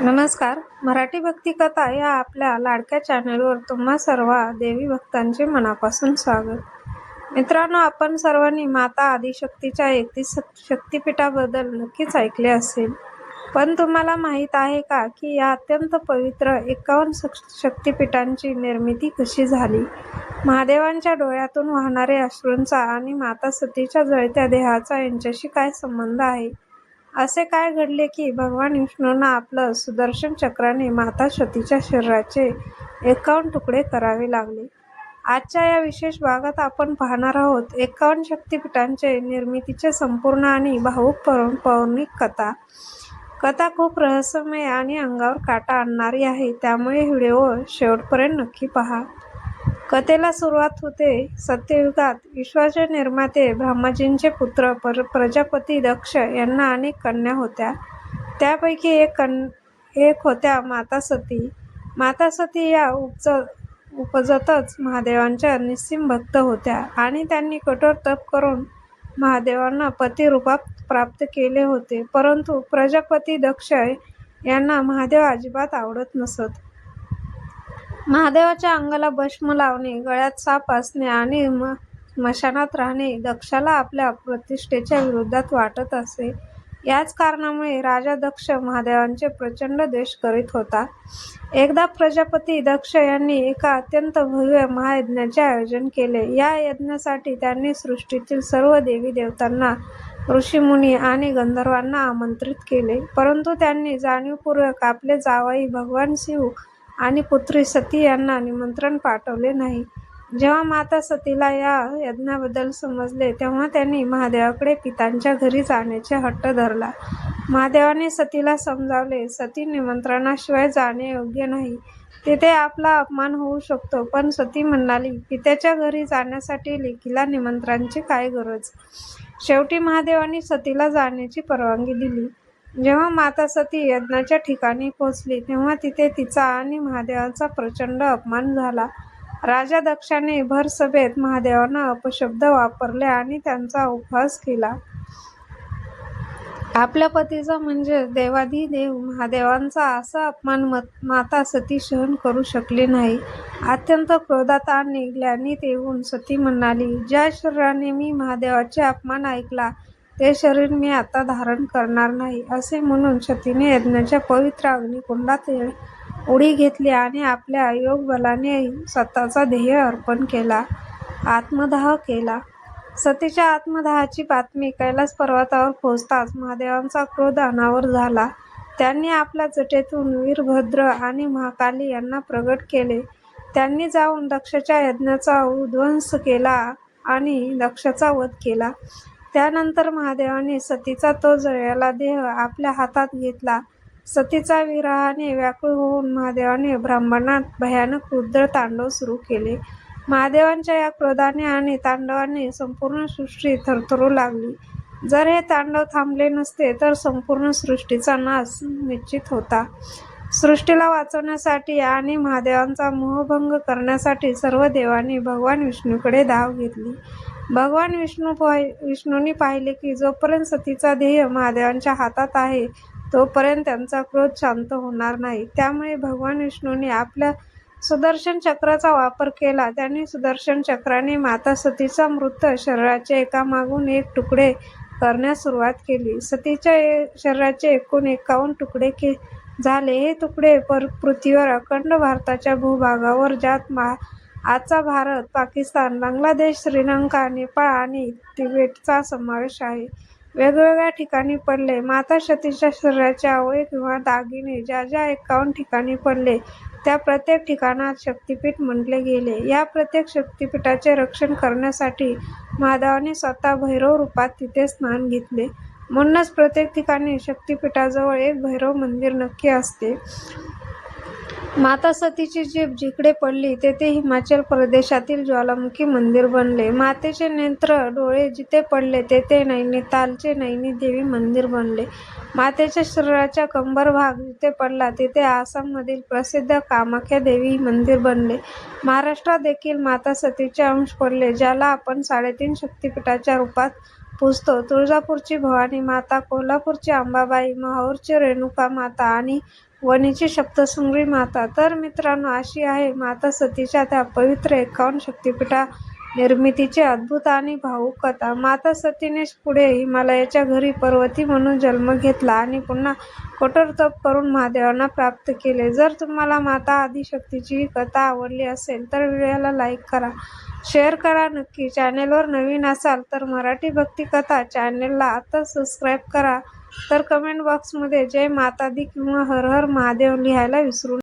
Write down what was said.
नमस्कार. मराठी भक्ती कथा या आपल्या लाडक्या चॅनलवर तुम्हा सर्व देवी भक्तांचे मनापासून स्वागत. मित्रांनो, आपण सर्वांनी माता आदिशक्तीच्या 31 शक्तिपीठाबद्दल नक्कीच ऐकले असेल. पण तुम्हाला माहीत आहे का की या अत्यंत पवित्र 51 शक्तिपीठांची निर्मिती कशी झाली? महादेवांच्या डोळ्यातून वाहणारे अश्रूंचा आणि माता सतीच्या जळत्या देहाचा यांच्याशी काय संबंध आहे? असे काय घडले की भगवान विष्णूंना आपलं सुदर्शन चक्राने माता सतीच्या शरीराचे 51 तुकडे करावे लागले? आजच्या या विशेष भागात आपण पाहणार आहोत 51 शक्तिपीठांचे निर्मितीचे संपूर्ण आणि भावूक पौराणिक कथा. कथा खूप रहस्यमय आणि अंगावर काटा आणणारी आहे, त्यामुळे व्हिडिओ शेवटपर्यंत नक्की पहा. कथेला सुरुवात होते सत्ययुगात. विश्वाचे निर्माते ब्रह्माजींचे पुत्र प्रजापती दक्ष यांना अनेक कन्या होत्या. त्यापैकी एक होत्या माता सती. माता सती या उपजतच महादेवांच्या निस्सीम भक्त होत्या आणि त्यांनी कठोर तप करून महादेवांना पती रूपात प्राप्त केले होते. परंतु प्रजापती दक्ष यांना महादेव अजिबात आवडत नसत. महादेवाच्या अंगाला भस्म लावणे, गळ्यात साप असणे आणि स्मशानात राहणे दक्षाला आपल्या प्रतिष्ठेच्या विरोधात वाटत असे. याच कारणामुळे राजा दक्ष महादेवांचे प्रचंड द्वेष करीत होता. एकदा प्रजापती दक्ष यांनी एका अत्यंत भव्य महायज्ञाचे आयोजन केले. या यज्ञासाठी त्यांनी सृष्टीतील सर्व देवी देवतांना, ऋषीमुनी आणि गंधर्वांना आमंत्रित केले. परंतु त्यांनी जाणीवपूर्वक आपले जावई भगवान शिव आणि पुत्री सती यांना निमंत्रण पाठवले नाही. जेव्हा माता सतीला या यज्ञाबद्दल समजले तेव्हा त्यांनी महादेवाकडे पित्यांच्या घरी जाण्याचे हट्ट धरला. महादेवाने सतीला समजावले, सती निमंत्रणाशिवाय जाणे योग्य नाही. तिथे आपला अपमान होऊ शकतो. पण सती म्हणाली, पित्याच्या घरी जाण्यासाठी लेकीला निमंत्रणाची काय गरज? शेवटी महादेवाने सतीला जाण्याची परवानगी दिली. जेव्हा माता सती यज्ञाच्या ठिकाणी पोहोचली तेव्हा तिथे तिचा आणि महादेवांचा प्रचंड अपमान झाला. राजा दक्षाने भर सभेत महादेवांना अपशब्द वापरले आणि त्यांचा उपहास केला. आपल्या पतीचा म्हणजे देवाधिदेव महादेवांचा असा अपमान माता सती सहन करू शकली नाही. अत्यंत क्रोधात आणि ग्लानीत येऊन सती म्हणाली, ज्या शरीराने मी महादेवाचे अपमान ऐकला ते शरीर मी आता धारण करणार नाही. असे म्हणून सतीने यज्ञाच्या पवित्र अग्निकुंडात उडी घेतली आणि आपल्या योगबलाने स्वतःचा देह अर्पण केला, आत्मदाह केला. सतीच्या आत्मदाहाची बातमी कैलास पर्वतावर पोहोचताच महादेवांचा क्रोध अनावर झाला. त्यांनी आपल्या जटेतून वीरभद्र आणि महाकाली यांना प्रगट केले. त्यांनी जाऊन दक्षाच्या यज्ञाचा उद्ध्वंस केला आणि दक्षाचा वध केला. त्यानंतर महादेवाने सतीचा तो जळलेला देह आपल्या हातात घेतला. सतीचा विरहाने व्याकुळ होऊन महादेवाने ब्रह्मांडात भयानक रुद्र तांडव सुरू केले. महादेवांच्या या क्रोधाने आणि तांडवाने संपूर्ण सृष्टी थरथरू लागली. जर हे तांडव थांबले नसते तर संपूर्ण सृष्टीचा नाश निश्चित होता. सृष्टीला वाचवण्यासाठी आणि महादेवांचा मोहभंग करण्यासाठी सर्व देवांनी भगवान विष्णूकडे धाव घेतली. भगवान विष्णूंनी पाहिले की जोपर्यंत सतीचा देह महादेवांच्या हातात आहे तोपर्यंत त्यांचा क्रोध शांत होणार नाही. त्यामुळे भगवान विष्णूंनी आपल्या सुदर्शन चक्राचा वापर केला. त्यांनी सुदर्शन चक्राने माता सतीचा मृत शरीराचे एकामागून एक तुकडे करण्यास सुरुवात केली. सतीच्या शरीराचे एकूण 51 तुकडे झाले. हे तुकडे पृथ्वीवर अखंड भारताच्या भूभागावर, ज्यात आजचा भारत, पाकिस्तान, बांगलादेश, श्रीलंका, नेपाळ आणि तिबेटचा समावेश आहे, वेगवेगळ्या ठिकाणी पडले. माता सतीच्या शरीराचे अवयव किंवा दागिने ज्या ज्या 51 ठिकाणी पडले त्या प्रत्येक ठिकाणात शक्तिपीठ म्हटले गेले. या प्रत्येक शक्तिपीठाचे रक्षण करण्यासाठी महादेवाने स्वतः भैरव रूपात तिथे स्नान घेतले. म्हणूनच प्रत्येक ठिकाणी शक्तिपीठाजवळ एक भैरव मंदिर नक्की असते. माता सतीची जीभ जिकडे पडली तेथे हिमाचल प्रदेशातील ज्वालामुखी मंदिर बनले. मातेचे नेत्र डोळे जिथे पडले तेथे नैनितालचे नैनी देवी मंदिर बनले. मातेच्या शरीराचा कंबर भाग जिथे पडला तेथे आसाममधील प्रसिद्ध कामाख्या देवी मंदिर बनले. महाराष्ट्रात देखील माता सतीचे अंश पडले, ज्याला आपण 3.5 शक्तिपीठाच्या रूपात पूजतो. तुळजापूरची भवानी माता, कोल्हापूरची अंबाबाई, माहूरची रेणुका माता आणि वणीची सप्तशृंगी माता. तर मित्रांनो, अशी आहे माता सतीच्या त्या पवित्र 51 शक्तिपीठा निर्मितीची अद्भुत आणि भावूक कथा. माता सतीने पुढे हिमालयाच्या घरी पर्वती म्हणून जन्म घेतला आणि पुन्हा कठोर तप करून महादेवांना प्राप्त केले. जर तुम्हाला माता आदिशक्तीची ही कथा आवडली असेल तर व्हिडिओला लाईक करा, शेअर करा नक्की. चॅनेलवर नवीन असाल तर मराठी भक्ती कथा चॅनेलला आता सबस्क्राईब करा. तर कमेंट बॉक्समध्ये जय माता दी किंवा हर हर महादेव लिहायला विसरू नका.